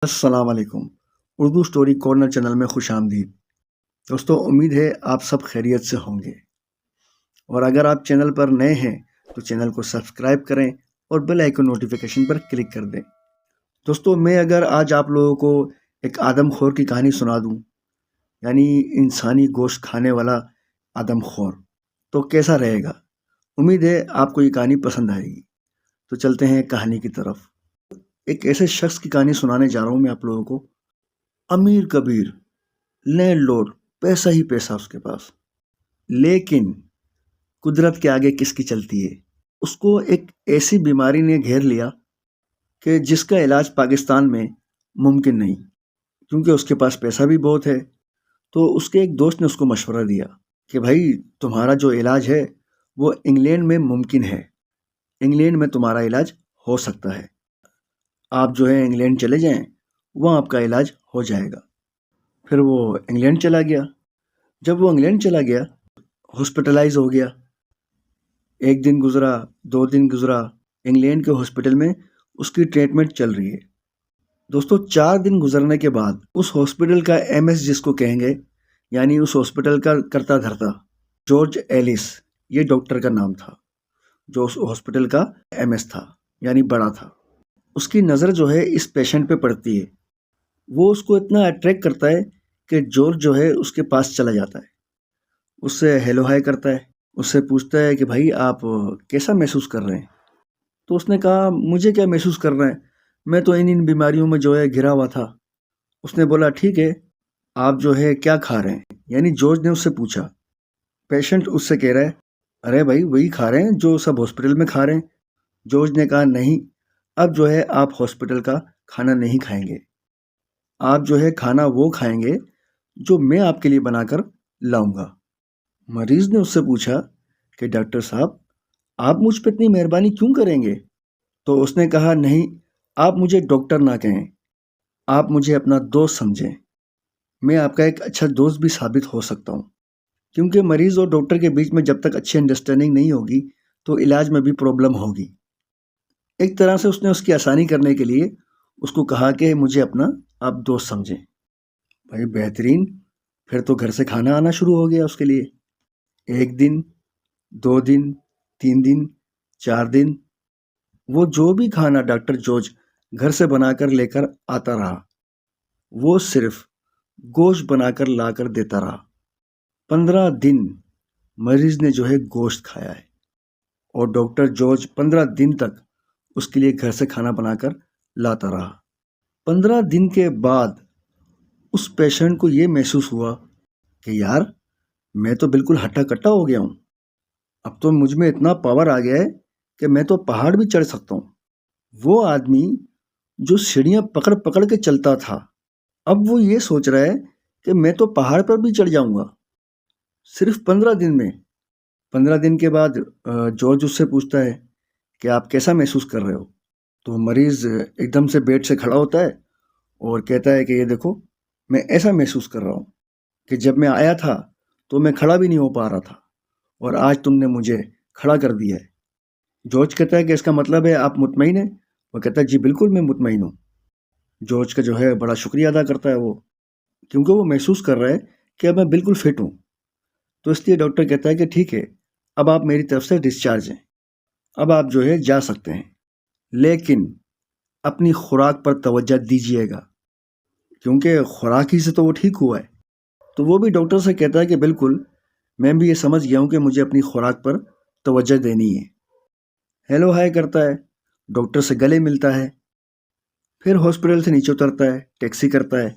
السلام علیکم۔ Urdu story corner channel میں خوش آمدید۔ دوستو، امید ہے آپ سب خیریت سے ہوں گے، اور اگر آپ چینل پر نئے ہیں تو چینل کو سبسکرائب کریں اور بیل آئیکن نوٹیفیکیشن پر کلک کر دیں۔ دوستو، میں اگر آج آپ لوگوں کو ایک آدم خور کی کہانی سنا دوں، یعنی انسانی گوشت کھانے والا آدم خور، تو کیسا رہے گا؟ امید ہے آپ کو یہ کہانی پسند آئے گی۔ تو چلتے ہیں کہانی کی طرف۔ ایک ایسے شخص کی کہانی سنانے جا رہا ہوں میں آپ لوگوں کو، امیر کبیر، لینڈ لارڈ، پیسہ ہی پیسہ اس کے پاس، لیکن قدرت کے آگے کس کی چلتی ہے؟ اس کو ایک ایسی بیماری نے گھیر لیا کہ جس کا علاج پاکستان میں ممکن نہیں، کیونکہ اس کے پاس پیسہ بھی بہت ہے۔ تو اس کے ایک دوست نے اس کو مشورہ دیا کہ بھائی، تمہارا جو علاج ہے وہ انگلینڈ میں ممکن ہے، انگلینڈ میں تمہارا علاج ہو سکتا ہے، آپ جو ہے انگلینڈ چلے جائیں، وہاں آپ کا علاج ہو جائے گا۔ پھر وہ انگلینڈ چلا گیا۔ جب وہ انگلینڈ چلا گیا، ہاسپٹلائز ہو گیا۔ ایک دن گزرا، 2 دن گزرا، انگلینڈ کے ہاسپٹل میں اس کی ٹریٹمنٹ چل رہی ہے۔ دوستو، 4 دن گزرنے کے بعد اس ہاسپٹل کا ایم ایس جس کو کہیں گے، یعنی اس ہاسپٹل کا کرتا دھرتا، جارج ایلس، یہ ڈاکٹر کا نام تھا جو اس ہاسپٹل کا ایم ایس تھا، یعنی بڑا تھا۔ اس کی نظر جو ہے اس پیشنٹ پہ پڑتی ہے، وہ اس کو اتنا اٹریکٹ کرتا ہے کہ جارج جو ہے اس کے پاس چلا جاتا ہے، اس سے ہیلو ہائی کرتا ہے، اس سے پوچھتا ہے کہ بھائی آپ کیسا محسوس کر رہے ہیں؟ تو اس نے کہا، مجھے کیا محسوس کر رہے ہیں، میں تو ان بیماریوں میں جو ہے گھرا ہوا تھا۔ اس نے بولا، ٹھیک ہے، آپ جو ہے کیا کھا رہے ہیں؟ یعنی جارج نے اس سے پوچھا۔ پیشنٹ اس سے کہہ رہا ہے، ارے بھائی، وہی کھا رہے ہیں جو سب ہاسپٹل میں کھا رہے ہیں۔ جارج نے کہا، نہیں، اب جو ہے آپ ہاسپٹل کا کھانا نہیں کھائیں گے، آپ جو ہے کھانا وہ کھائیں گے جو میں آپ کے لیے بنا کر لاؤں گا۔ مریض نے اس سے پوچھا کہ ڈاکٹر صاحب، آپ مجھ پہ اتنی مہربانی کیوں کریں گے؟ تو اس نے کہا، نہیں، آپ مجھے ڈاکٹر نہ کہیں، آپ مجھے اپنا دوست سمجھیں، میں آپ کا ایک اچھا دوست بھی ثابت ہو سکتا ہوں، کیونکہ مریض اور ڈاکٹر کے بیچ میں جب تک اچھی انڈرسٹینڈنگ نہیں ہوگی تو علاج میں بھی پرابلم ہوگی۔ ایک طرح سے اس نے اس کی آسانی کرنے کے لیے اس کو کہا کہ مجھے اپنا آپ دوست سمجھیں۔ بھائی بہترین، پھر تو گھر سے کھانا آنا شروع ہو گیا اس کے لیے۔ 1 دن، 2 دن، 3 دن، 4 دن، وہ جو بھی کھانا ڈاکٹر جارج گھر سے بنا کر لے کر آتا رہا، وہ صرف گوشت بنا کر لا کر دیتا رہا۔ 15 دن مریض نے جو ہے گوشت کھایا ہے، اور ڈاکٹر جارج 15 دن تک اس کے لیے گھر سے کھانا بنا کر لاتا رہا۔ 15 دن کے بعد اس پیشنٹ کو یہ محسوس ہوا کہ یار، میں تو بالکل ہٹا کٹا ہو گیا ہوں، اب تو مجھ میں اتنا پاور آ گیا ہے کہ میں تو پہاڑ بھی چڑھ سکتا ہوں۔ وہ آدمی جو سیڑھیاں پکڑ پکڑ کے چلتا تھا، اب وہ یہ سوچ رہا ہے کہ میں تو پہاڑ پر بھی چڑھ جاؤں گا، صرف 15 دن میں۔ 15 دن کے بعد جارج اس سے پوچھتا ہے کہ آپ کیسا محسوس کر رہے ہو؟ تو مریض ایک دم سے بیڈ سے کھڑا ہوتا ہے اور کہتا ہے کہ یہ دیکھو، میں ایسا محسوس کر رہا ہوں کہ جب میں آیا تھا تو میں کھڑا بھی نہیں ہو پا رہا تھا، اور آج تم نے مجھے کھڑا کر دیا ہے۔ جارج کہتا ہے کہ اس کا مطلب ہے آپ مطمئن ہیں؟ وہ کہتا ہے، جی بالکل میں مطمئن ہوں۔ جارج کا جو ہے بڑا شکریہ ادا کرتا ہے وہ، کیونکہ وہ محسوس کر رہا ہے کہ اب میں بالکل فٹ ہوں۔ تو اس لیے ڈاکٹر کہتا ہے کہ ٹھیک ہے، اب آپ میری طرف سے ڈسچارج ہیں، اب آپ جو ہے جا سکتے ہیں، لیکن اپنی خوراک پر توجہ دیجیے گا، کیونکہ خوراک ہی سے تو وہ ٹھیک ہوا ہے۔ تو وہ بھی ڈاکٹر سے کہتا ہے کہ بالکل، میں بھی یہ سمجھ گیا ہوں کہ مجھے اپنی خوراک پر توجہ دینی ہے۔ ہیلو ہائی کرتا ہے، ڈاکٹر سے گلے ملتا ہے، پھر ہاسپٹل سے نیچے اترتا ہے، ٹیکسی کرتا ہے۔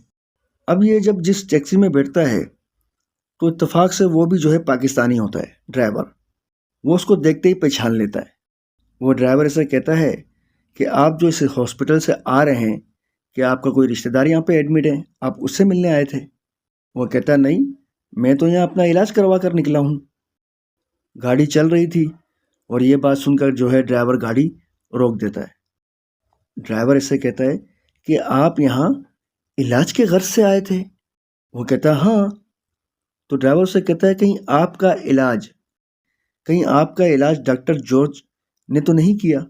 اب یہ جب جس ٹیکسی میں بیٹھتا ہے تو اتفاق سے وہ بھی جو ہے پاکستانی ہوتا ہے، ڈرائیور۔ وہ اس کو دیکھتے ہی پہچان لیتا ہے۔ وہ ڈرائیور اسے کہتا ہے کہ آپ جو اس ہاسپٹل سے آ رہے ہیں، کہ آپ کا کوئی رشتہ دار یہاں پہ ایڈمٹ ہے، آپ اس سے ملنے آئے تھے؟ وہ کہتا ہے، نہیں، میں تو یہاں اپنا علاج کروا کر نکلا ہوں۔ گاڑی چل رہی تھی، اور یہ بات سن کر جو ہے ڈرائیور گاڑی روک دیتا ہے۔ ڈرائیور اس سے کہتا ہے کہ آپ یہاں علاج کے غرض سے آئے تھے؟ وہ کہتا ہے، ہاں۔ تو ڈرائیور سے کہتا ہے، کہیں آپ کا علاج ڈاکٹر جارج نے تو نہیں کیا؟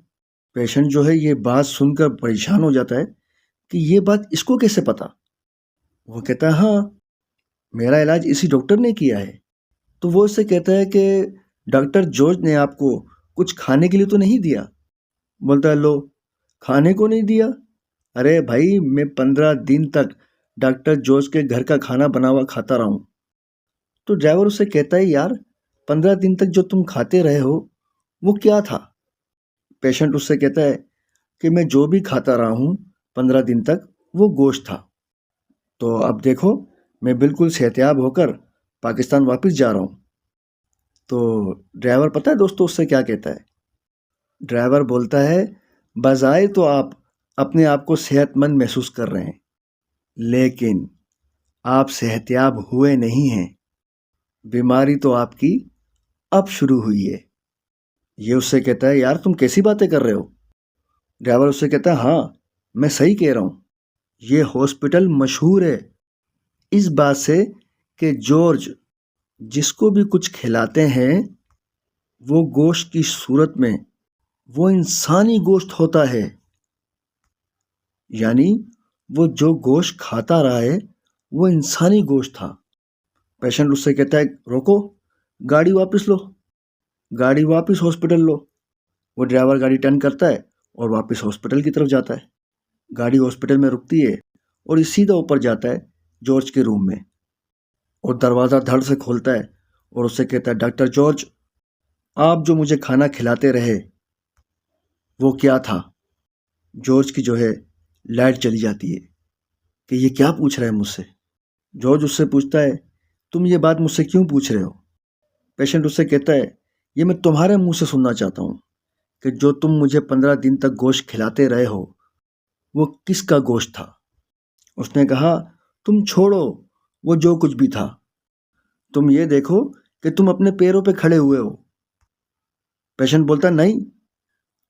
پیشنٹ جو ہے یہ بات سن کر پریشان ہو جاتا ہے کہ یہ بات اس کو کیسے پتا؟ وہ کہتا ہے ہاں، میرا علاج اسی ڈاکٹر نے کیا ہے۔ تو وہ اس سے کہتا ہے کہ ڈاکٹر جارج نے آپ کو کچھ کھانے کے لیے تو نہیں دیا؟ بولتا ہے لو، کھانے کو نہیں دیا؟ ارے بھائی، میں 15 دن تک ڈاکٹر جارج کے گھر کا کھانا بنا ہوا کھاتا رہا ہوں۔ تو ڈرائیور اس سے کہتا ہے یار، 15 دن تک جو تم کھاتے رہے ہو وہ کیا تھا؟ پیشنٹ اس سے کہتا ہے کہ میں جو بھی کھاتا رہا ہوں 15 دن تک وہ گوشت تھا۔ تو اب دیکھو، میں بالکل صحتیاب ہو کر پاکستان واپس جا رہا ہوں۔ تو ڈرائیور پتہ ہے دوستو اس سے کیا کہتا ہے؟ ڈرائیور بولتا ہے بظاہر تو آپ اپنے آپ کو صحت مند محسوس کر رہے ہیں، لیکن آپ صحتیاب ہوئے نہیں ہیں، بیماری تو آپ کی اب شروع ہوئی ہے۔ یہ اس سے کہتا ہے یار تم کیسی باتیں کر رہے ہو؟ ڈرائیور اس سے کہتا ہے ہاں، میں صحیح کہہ رہا ہوں۔ یہ ہاسپٹل مشہور ہے اس بات سے کہ جارج جس کو بھی کچھ کھلاتے ہیں وہ گوشت کی صورت میں وہ انسانی گوشت ہوتا ہے، یعنی وہ جو گوشت کھاتا رہا ہے وہ انسانی گوشت تھا۔ پیشنٹ اس سے کہتا ہے روکو، گاڑی واپس لو، گاڑی واپس ہاسپٹل لو۔ وہ ڈرائیور گاڑی ٹرن کرتا ہے اور واپس ہاسپٹل کی طرف جاتا ہے۔ گاڑی ہاسپٹل میں رکتی ہے اور یہ سیدھا اوپر جاتا ہے جارج کے روم میں، اور دروازہ دھڑ سے کھولتا ہے اور اس سے کہتا ہے ڈاکٹر جارج، آپ جو مجھے کھانا کھلاتے رہے وہ کیا تھا؟ جارج کی جو ہے لائٹ چلی جاتی ہے کہ یہ کیا پوچھ رہا ہے مجھ سے۔ جارج اس سے پوچھتا ہے تم یہ بات مجھ سے کیوں پوچھ رہے ہو؟ پیشنٹ اس سے کہتا ہے یہ میں تمہارے منہ سے سننا چاہتا ہوں کہ جو تم مجھے 15 دن تک گوشت کھلاتے رہے ہو وہ کس کا گوشت تھا؟ اس نے کہا تم چھوڑو وہ جو کچھ بھی تھا، تم یہ دیکھو کہ تم اپنے پیروں پہ کھڑے ہوئے ہو۔ پیشنٹ بولتا نہیں،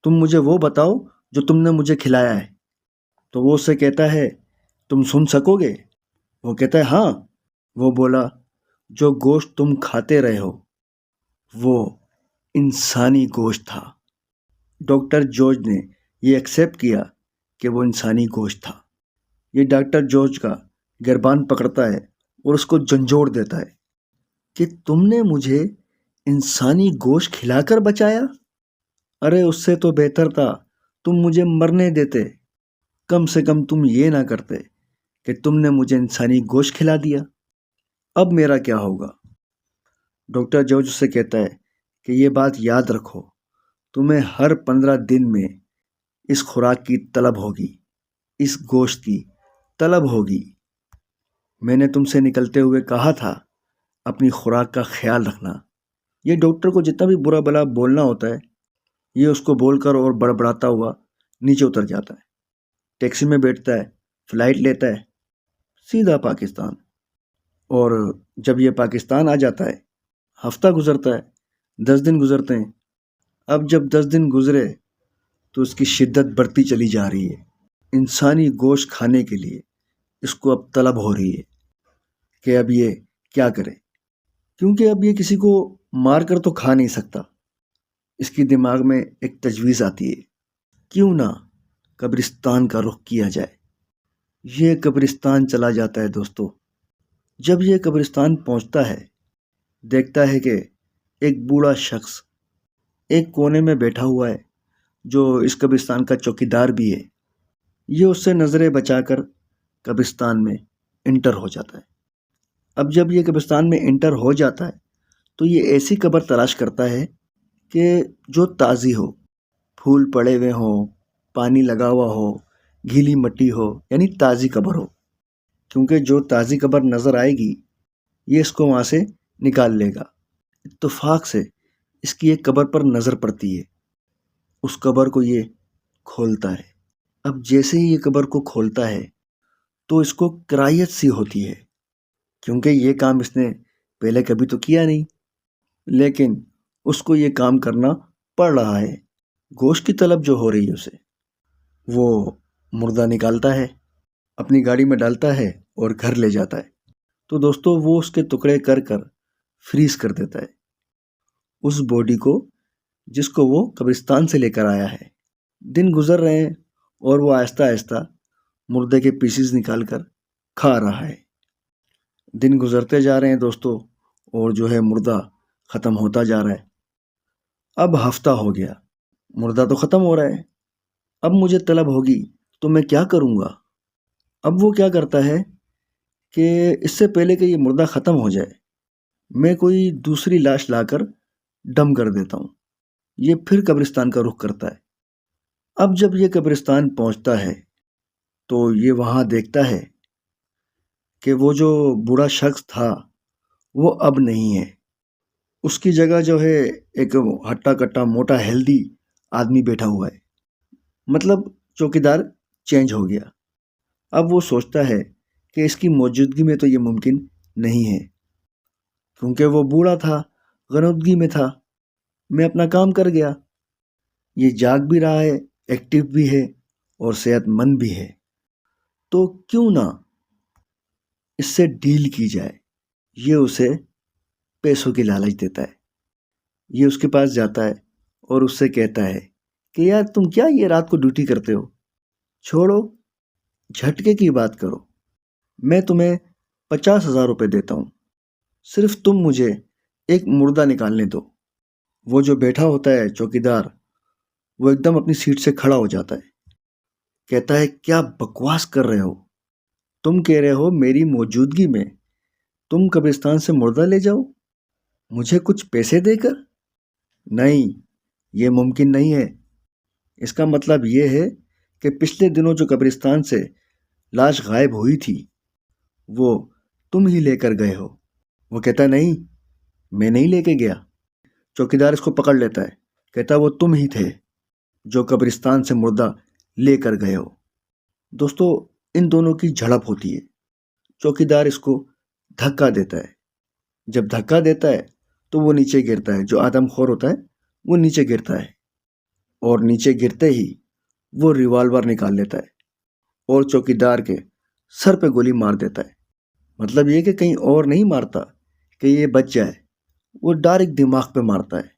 تم مجھے وہ بتاؤ جو تم نے مجھے کھلایا ہے۔ تو وہ اس سے کہتا ہے تم سن سکو گے؟ وہ کہتا ہے ہاں۔ وہ بولا جو گوشت تم کھاتے رہے ہو وہ انسانی گوشت تھا۔ ڈاکٹر جارج نے یہ ایکسیپٹ کیا کہ وہ انسانی گوشت تھا۔ یہ ڈاکٹر جارج کا گربان پکڑتا ہے اور اس کو جھنجھوڑ دیتا ہے کہ تم نے مجھے انسانی گوشت کھلا کر بچایا؟ ارے اس سے تو بہتر تھا تم مجھے مرنے دیتے، کم سے کم تم یہ نہ کرتے کہ تم نے مجھے انسانی گوشت کھلا دیا۔ اب میرا کیا ہوگا؟ ڈاکٹر جارج سے کہتا ہے کہ یہ بات یاد رکھو، تمہیں ہر 15 دن میں اس خوراک کی طلب ہوگی، اس گوشت کی طلب ہوگی۔ میں نے تم سے نکلتے ہوئے کہا تھا اپنی خوراک کا خیال رکھنا۔ یہ ڈاکٹر کو جتنا بھی برا بلا بولنا ہوتا ہے یہ اس کو بول کر اور بڑبڑاتا ہوا نیچے اتر جاتا ہے، ٹیکسی میں بیٹھتا ہے، فلائٹ لیتا ہے سیدھا پاکستان۔ اور جب یہ پاکستان آ جاتا ہے ہفتہ گزرتا ہے، 10 دن گزرتے ہیں۔ اب جب 10 دن گزرے تو اس کی شدت بڑھتی چلی جا رہی ہے، انسانی گوشت کھانے کے لیے اس کو اب طلب ہو رہی ہے کہ اب یہ کیا کرے، کیونکہ اب یہ کسی کو مار کر تو کھا نہیں سکتا۔ اس کی دماغ میں ایک تجویز آتی ہے، کیوں نہ قبرستان کا رخ کیا جائے۔ یہ قبرستان چلا جاتا ہے دوستو۔ جب یہ قبرستان پہنچتا ہے دیکھتا ہے کہ ایک بوڑھا شخص ایک کونے میں بیٹھا ہوا ہے جو اس قبرستان کا چوکیدار بھی ہے۔ یہ اس سے نظریں بچا کر قبرستان میں انٹر ہو جاتا ہے۔ اب جب یہ قبرستان میں انٹر ہو جاتا ہے تو یہ ایسی قبر تلاش کرتا ہے کہ جو تازی ہو، پھول پڑے ہوئے ہوں، پانی لگا ہوا ہو، گیلی مٹی ہو، یعنی تازی قبر ہو، کیونکہ جو تازی قبر نظر آئے گی یہ اس کو وہاں سے نکال لے گا۔ اتفاق سے اس کی ایک قبر پر نظر پڑتی ہے، اس قبر کو یہ کھولتا ہے۔ اب جیسے ہی یہ قبر کو کھولتا ہے تو اس کو کرائیت سی ہوتی ہے، کیونکہ یہ کام اس نے پہلے کبھی تو کیا نہیں، لیکن اس کو یہ کام کرنا پڑ رہا ہے۔ گوشت کی طلب جو ہو رہی ہے اسے، وہ مردہ نکالتا ہے، اپنی گاڑی میں ڈالتا ہے اور گھر لے جاتا ہے۔ تو دوستو وہ اس کے ٹکڑے کر کر فریز کر دیتا ہے اس باڈی کو جس کو وہ قبرستان سے لے کر آیا ہے۔ دن گزر رہے ہیں اور وہ آہستہ آہستہ مردے کے پیسز نکال کر کھا رہا ہے۔ دن گزرتے جا رہے ہیں دوستو، اور جو ہے مردہ ختم ہوتا جا رہا ہے۔ اب ہفتہ ہو گیا، مردہ تو ختم ہو رہا ہے۔ اب مجھے طلب ہوگی تو میں کیا کروں گا؟ اب وہ کیا کرتا ہے کہ اس سے پہلے کہ یہ مردہ ختم ہو جائے، میں کوئی دوسری لاش لا کر دم کر دیتا ہوں۔ یہ پھر قبرستان کا رخ کرتا ہے۔ اب جب یہ قبرستان پہنچتا ہے تو یہ وہاں دیکھتا ہے کہ وہ جو بوڑھا شخص تھا وہ اب نہیں ہے۔ اس کی جگہ جو ہے ایک ہٹا کٹا موٹا ہیلدی آدمی بیٹھا ہوا ہے۔ مطلب چوکیدار چینج ہو گیا۔ اب وہ سوچتا ہے کہ اس کی موجودگی میں تو یہ ممکن نہیں ہے، کیونکہ وہ بوڑھا تھا، غنودگی میں تھا، میں اپنا کام کر گیا۔ یہ جاگ بھی رہا ہے، ایکٹیو بھی ہے اور صحت مند بھی ہے، تو کیوں نہ اس سے ڈیل کی جائے۔ یہ اسے پیسوں کی لالچ دیتا ہے۔ یہ اس کے پاس جاتا ہے اور اس سے کہتا ہے کہ یار تم کیا یہ رات کو ڈیوٹی کرتے ہو، چھوڑو، جھٹکے کی بات کرو، میں تمہیں 50,000 روپے دیتا ہوں، صرف تم مجھے ایک مردہ نکالنے دو۔ وہ جو بیٹھا ہوتا ہے چوکیدار، وہ ایک دم اپنی سیٹ سے کھڑا ہو جاتا ہے، کہتا ہے کیا بکواس کر رہے ہو؟ تم کہہ رہے ہو میری موجودگی میں تم قبرستان سے مردہ لے جاؤ مجھے کچھ پیسے دے کر؟ نہیں، یہ ممکن نہیں ہے۔ اس کا مطلب یہ ہے کہ پچھلے دنوں جو قبرستان سے لاش غائب ہوئی تھی وہ تم ہی لے کر گئے ہو۔ وہ کہتا ہے نہیں، میں نہیں لے کے گیا۔ چوکیدار اس کو پکڑ لیتا ہے، کہتا ہے وہ تم ہی تھے جو قبرستان سے مردہ لے کر گئے ہو۔ دوستو، ان دونوں کی جھڑپ ہوتی ہے۔ چوکیدار اس کو دھکا دیتا ہے۔ جب دھکا دیتا ہے تو وہ نیچے گرتا ہے، جو آدم خور ہوتا ہے وہ نیچے گرتا ہے، اور نیچے گرتے ہی وہ ریوالور نکال لیتا ہے اور چوکیدار کے سر پہ گولی مار دیتا ہے۔ مطلب یہ کہ کہیں اور نہیں مارتا کہ یہ بچ جائے، وہ ڈائریکٹ دماغ پہ مارتا ہے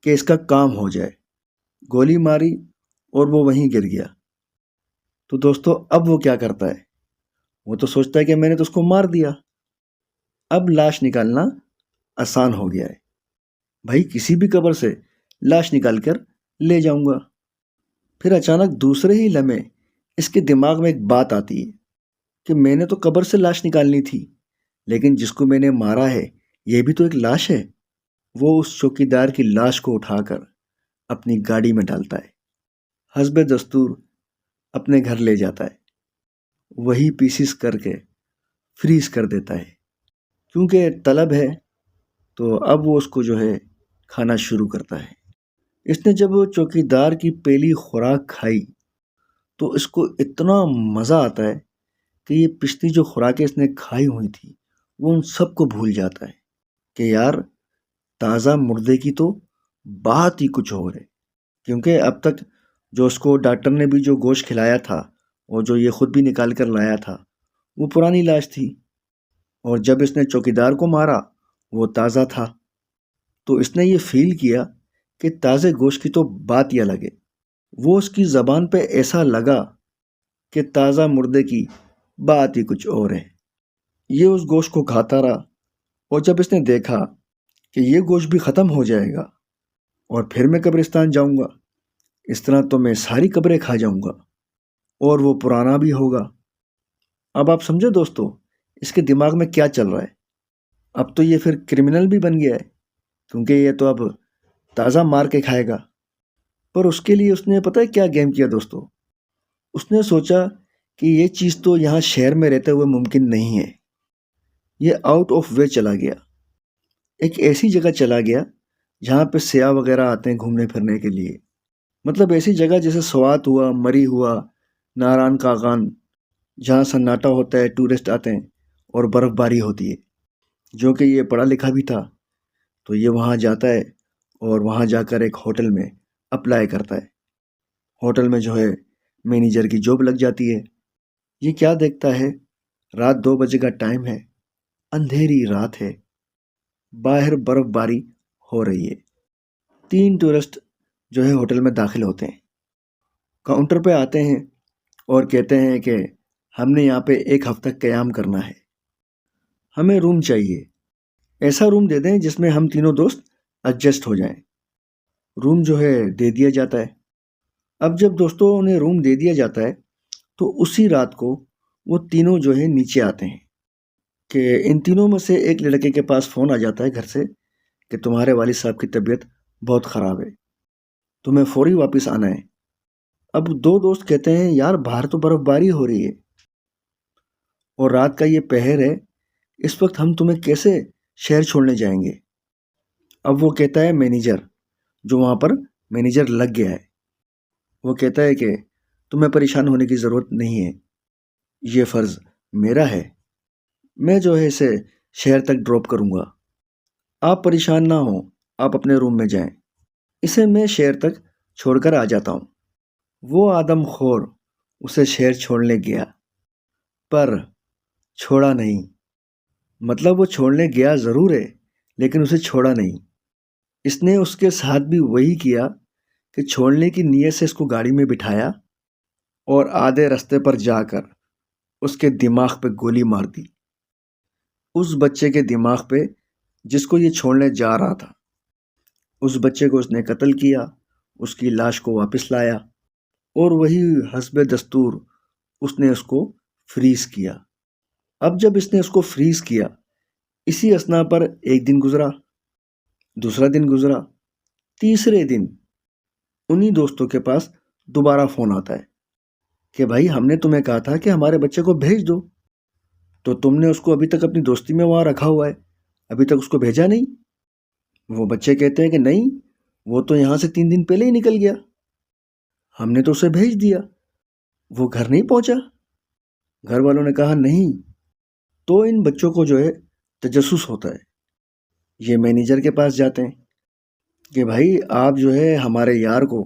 کہ اس کا کام ہو جائے۔ گولی ماری اور وہ وہیں گر گیا۔ تو دوستو، اب وہ کیا کرتا ہے؟ وہ تو سوچتا ہے کہ میں نے تو اس کو مار دیا، اب لاش نکالنا آسان ہو گیا ہے، بھائی کسی بھی قبر سے لاش نکال کر لے جاؤں گا۔ پھر اچانک دوسرے ہی لمحے اس کے دماغ میں ایک بات آتی ہے کہ میں نے تو قبر سے لاش نکالنی تھی، لیکن جس کو میں نے مارا ہے یہ بھی تو ایک لاش ہے۔ وہ اس چوکیدار کی لاش کو اٹھا کر اپنی گاڑی میں ڈالتا ہے، حسب دستور اپنے گھر لے جاتا ہے، وہی پیسز کر کے فریز کر دیتا ہے۔ کیونکہ طلب ہے تو اب وہ اس کو جو ہے کھانا شروع کرتا ہے۔ اس نے جب وہ چوکیدار کی پہلی خوراک کھائی تو اس کو اتنا مزہ آتا ہے کہ یہ پچھلی جو خوراکیں اس نے کھائی ہوئی تھی وہ ان سب کو بھول جاتا ہے کہ یار تازہ مردے کی تو بات ہی کچھ اور ہے۔ کیونکہ اب تک جو اس کو ڈاکٹر نے بھی جو گوشت کھلایا تھا اور جو یہ خود بھی نکال کر لایا تھا وہ پرانی لاش تھی، اور جب اس نے چوکیدار کو مارا وہ تازہ تھا۔ تو اس نے یہ فیل کیا کہ تازے گوشت کی تو بات ہی الگ ہے۔ وہ اس کی زبان پہ ایسا لگا کہ تازہ مردے کی بات ہی کچھ اور ہے۔ یہ اس گوشت کو کھاتا رہا، اور جب اس نے دیکھا کہ یہ گوشت بھی ختم ہو جائے گا اور پھر میں قبرستان جاؤں گا، اس طرح تو میں ساری قبریں کھا جاؤں گا اور وہ پرانا بھی ہوگا۔ اب آپ سمجھے دوستو اس کے دماغ میں کیا چل رہا ہے؟ اب تو یہ پھر کرمنل بھی بن گیا ہے، کیونکہ یہ تو اب تازہ مار کے کھائے گا۔ پر اس کے لیے اس نے پتہ ہے کیا گیم کیا دوستو؟ اس نے سوچا کہ یہ چیز تو یہاں شہر میں رہتے ہوئے ممکن نہیں ہے۔ یہ آؤٹ آف وے چلا گیا، ایک ایسی جگہ چلا گیا جہاں پہ سیاح وغیرہ آتے ہیں گھومنے پھرنے کے لیے۔ مطلب ایسی جگہ جیسے سوات ہوا، مری ہوا، ناران کاغان، جہاں سناٹا ہوتا ہے، ٹورسٹ آتے ہیں اور برف باری ہوتی ہے۔ جو کہ یہ پڑھا لکھا بھی تھا تو یہ وہاں جاتا ہے اور وہاں جا کر ایک ہوٹل میں اپلائی کرتا ہے۔ ہوٹل میں جو ہے مینیجر کی جاب لگ جاتی ہے۔ یہ کیا دیکھتا ہے، رات 2 بجے کا ٹائم ہے، اندھیری رات ہے، باہر برف باری ہو رہی ہے۔ 3 ٹورسٹ جو ہے ہوٹل میں داخل ہوتے ہیں، کاؤنٹر پہ آتے ہیں اور کہتے ہیں کہ ہم نے یہاں پہ 1 ہفتہ قیام کرنا ہے، ہمیں روم چاہیے، ایسا روم دے دیں جس میں ہم تینوں دوست ایڈجسٹ ہو جائیں۔ روم جو ہے دے دیا جاتا ہے۔ اب جب دوستوں انہیں روم دے دیا جاتا ہے تو اسی رات کو وہ تینوں جو ہے نیچے آتے ہیں کہ ان تینوں میں سے ایک لڑکے کے پاس فون آ جاتا ہے گھر سے کہ تمہارے والد صاحب کی طبیعت بہت خراب ہے، تمہیں فوری واپس آنا ہے۔ اب 2 دوست کہتے ہیں یار باہر تو برف باری ہو رہی ہے اور رات کا یہ پہر ہے، اس وقت ہم تمہیں کیسے شہر چھوڑنے جائیں گے؟ اب وہ کہتا ہے مینیجر، جو وہاں پر مینیجر لگ گیا ہے، وہ کہتا ہے کہ تمہیں پریشان ہونے کی ضرورت نہیں ہے، یہ فرض میرا ہے، میں جو ہے اسے شہر تک ڈراپ کروں گا، آپ پریشان نہ ہوں، آپ اپنے روم میں جائیں، اسے میں شہر تک چھوڑ کر آ جاتا ہوں۔ وہ آدم خور اسے شہر چھوڑنے گیا پر چھوڑا نہیں، مطلب وہ چھوڑنے گیا ضرور ہے لیکن اسے چھوڑا نہیں۔ اس نے اس کے ساتھ بھی وہی کیا کہ چھوڑنے کی نیت سے اس کو گاڑی میں بٹھایا اور آدھے رستے پر جا کر اس کے دماغ پہ گولی مار دی، اس بچے کے دماغ پہ جس کو یہ چھوڑنے جا رہا تھا۔ اس بچے کو اس نے قتل کیا، اس کی لاش کو واپس لایا اور وہی حسب دستور اس نے اس کو فریز کیا۔ اب جب اس نے اس کو فریز کیا، اسی اثنا پر ایک دن گزرا، دوسرا دن گزرا، تیسرے دن انہی دوستوں کے پاس دوبارہ فون آتا ہے کہ بھائی ہم نے تمہیں کہا تھا کہ ہمارے بچے کو بھیج دو، تو تم نے اس کو ابھی تک اپنی دوستی میں وہاں رکھا ہوا ہے، ابھی تک اس کو بھیجا نہیں۔ وہ بچے کہتے ہیں کہ نہیں، وہ تو یہاں سے 3 دن پہلے ہی نکل گیا، ہم نے تو اسے بھیج دیا، وہ گھر نہیں پہنچا۔ گھر والوں نے کہا نہیں، تو ان بچوں کو جو ہے تجسس ہوتا ہے، یہ مینیجر کے پاس جاتے ہیں کہ بھائی آپ جو ہے ہمارے یار کو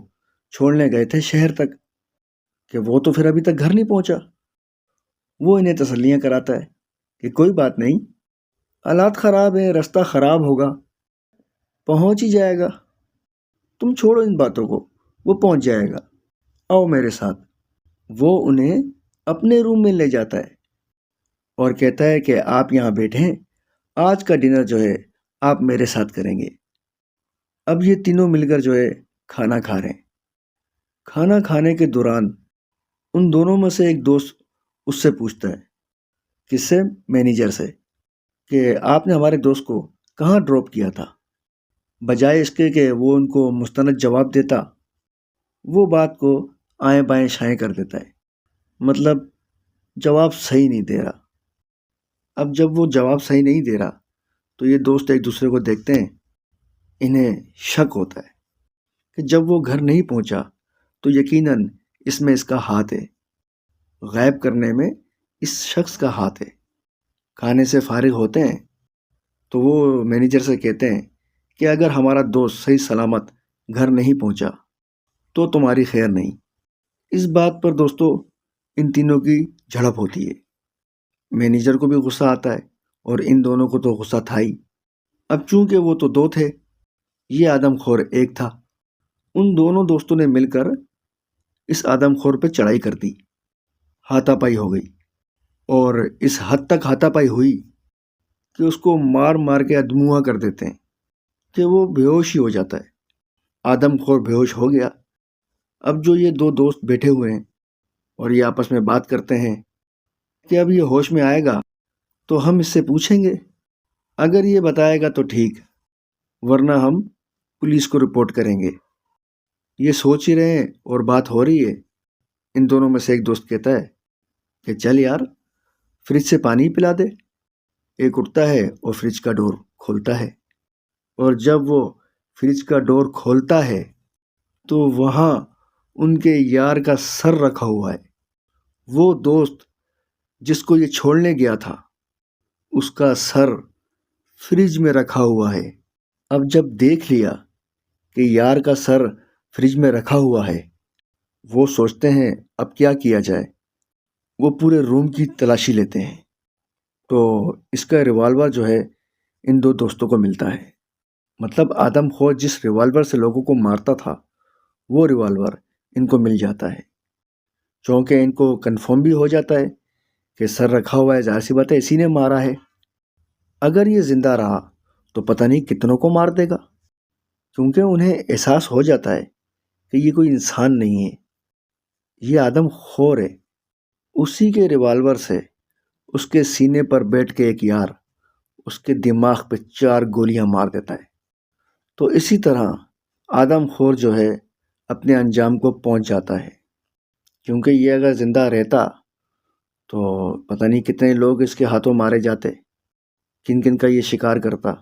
چھوڑنے گئے تھے شہر تک، کہ وہ تو پھر ابھی تک گھر نہیں پہنچا۔ وہ انہیں تسلیاں کراتا ہے کہ کوئی بات نہیں، حالات خراب ہیں، رستہ خراب ہوگا، پہنچ ہی جائے گا، تم چھوڑو ان باتوں کو، وہ پہنچ جائے گا، آؤ میرے ساتھ۔ وہ انہیں اپنے روم میں لے جاتا ہے اور کہتا ہے کہ آپ یہاں بیٹھیں، آج کا ڈنر جو ہے آپ میرے ساتھ کریں گے۔ اب یہ تینوں مل کر جو ہے کھانا کھا رہے ہیں۔ کھانا کھانے کے دوران ان دونوں میں سے ایک دوست اس سے پوچھتا ہے، کس سے؟ مینیجر سے، کہ آپ نے ہمارے دوست کو کہاں ڈراپ کیا تھا؟ بجائے اس کے کہ وہ ان کو مستند جواب دیتا، وہ بات کو آئیں بائیں شائیں کر دیتا ہے، مطلب جواب صحیح نہیں دے رہا۔ اب جب وہ جواب صحیح نہیں دے رہا تو یہ دوست ایک دوسرے کو دیکھتے ہیں، انہیں شک ہوتا ہے کہ جب وہ گھر نہیں پہنچا تو یقیناً اس میں اس کا ہاتھ ہے، غائب کرنے میں اس شخص کا ہاتھ ہے۔ کھانے سے فارغ ہوتے ہیں تو وہ مینیجر سے کہتے ہیں کہ اگر ہمارا دوست صحیح سلامت گھر نہیں پہنچا تو تمہاری خیر نہیں۔ اس بات پر دوستوں ان تینوں کی جھڑپ ہوتی ہے، مینیجر کو بھی غصہ آتا ہے اور ان دونوں کو تو غصہ تھا ہی۔ اب چونکہ وہ تو 2 تھے، یہ آدم خور 1 تھا، ان دونوں دوستوں نے مل کر اس آدم خور پہ چڑھائی کر دی، ہاتھا پائی ہو گئی، اور اس حد تک ہاتھا پائی ہوئی کہ اس کو مار مار کے ادموا کر دیتے ہیں کہ وہ بے ہوش ہی ہو جاتا ہے۔ آدم خور بے ہوش ہو گیا۔ اب جو یہ 2 دوست بیٹھے ہوئے ہیں اور یہ آپس میں بات کرتے ہیں کہ اب یہ ہوش میں آئے گا تو ہم اس سے پوچھیں گے، اگر یہ بتائے گا تو ٹھیک، ورنہ ہم پولیس کو رپورٹ کریں گے۔ یہ سوچ ہی رہے ہیں اور بات ہو رہی ہے، ان دونوں میں سے ایک دوست کہتا ہے کہ چل یار فریج سے پانی پلا دے۔ ایک اٹھتا ہے اور فریج کا ڈور کھولتا ہے، اور جب وہ فریج کا ڈور کھولتا ہے تو وہاں ان کے یار کا سر رکھا ہوا ہے۔ وہ دوست جس کو یہ چھوڑنے گیا تھا، اس کا سر فریج میں رکھا ہوا ہے۔ اب جب دیکھ لیا کہ یار کا سر فریج میں رکھا ہوا ہے، وہ سوچتے ہیں اب کیا کیا جائے۔ وہ پورے روم کی تلاشی لیتے ہیں تو اس کا ریوالور جو ہے ان 2 دوستوں کو ملتا ہے، مطلب آدم خور جس ریوالور سے لوگوں کو مارتا تھا وہ ریوالور ان کو مل جاتا ہے۔ چونکہ ان کو کنفرم بھی ہو جاتا ہے کہ سر رکھا ہوا ہے، ظاہر سی بات ہے اسی نے مارا ہے۔ اگر یہ زندہ رہا تو پتہ نہیں کتنوں کو مار دے گا، کیونکہ انہیں احساس ہو جاتا ہے کہ یہ کوئی انسان نہیں ہے، یہ آدم خور ہے۔ اسی کے ریوالور سے اس کے سینے پر بیٹھ کے ایک یار اس کے دماغ پہ 4 گولیاں مار دیتا ہے۔ تو اسی طرح آدم خور جو ہے اپنے انجام کو پہنچ جاتا ہے، کیونکہ یہ اگر زندہ رہتا تو پتہ نہیں کتنے لوگ اس کے ہاتھوں مارے جاتے، کن کن کا یہ شکار کرتا۔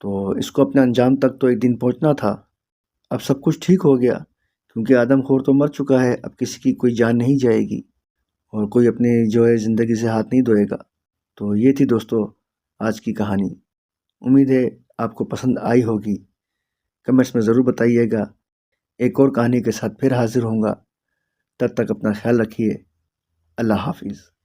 تو اس کو اپنے انجام تک تو ایک دن پہنچنا تھا۔ اب سب کچھ ٹھیک ہو گیا، کیونکہ آدم خور تو مر چکا ہے، اب کسی کی کوئی جان نہیں جائے گی اور کوئی اپنی جو ہے زندگی سے ہاتھ نہیں دھوئے گا۔ تو یہ تھی دوستو آج کی کہانی۔ امید ہے آپ کو پسند آئی ہوگی۔ کمنٹس میں ضرور بتائیے گا۔ ایک اور کہانی کے ساتھ پھر حاضر ہوں گا، تب تک اپنا خیال رکھیے۔ اللہ حافظ۔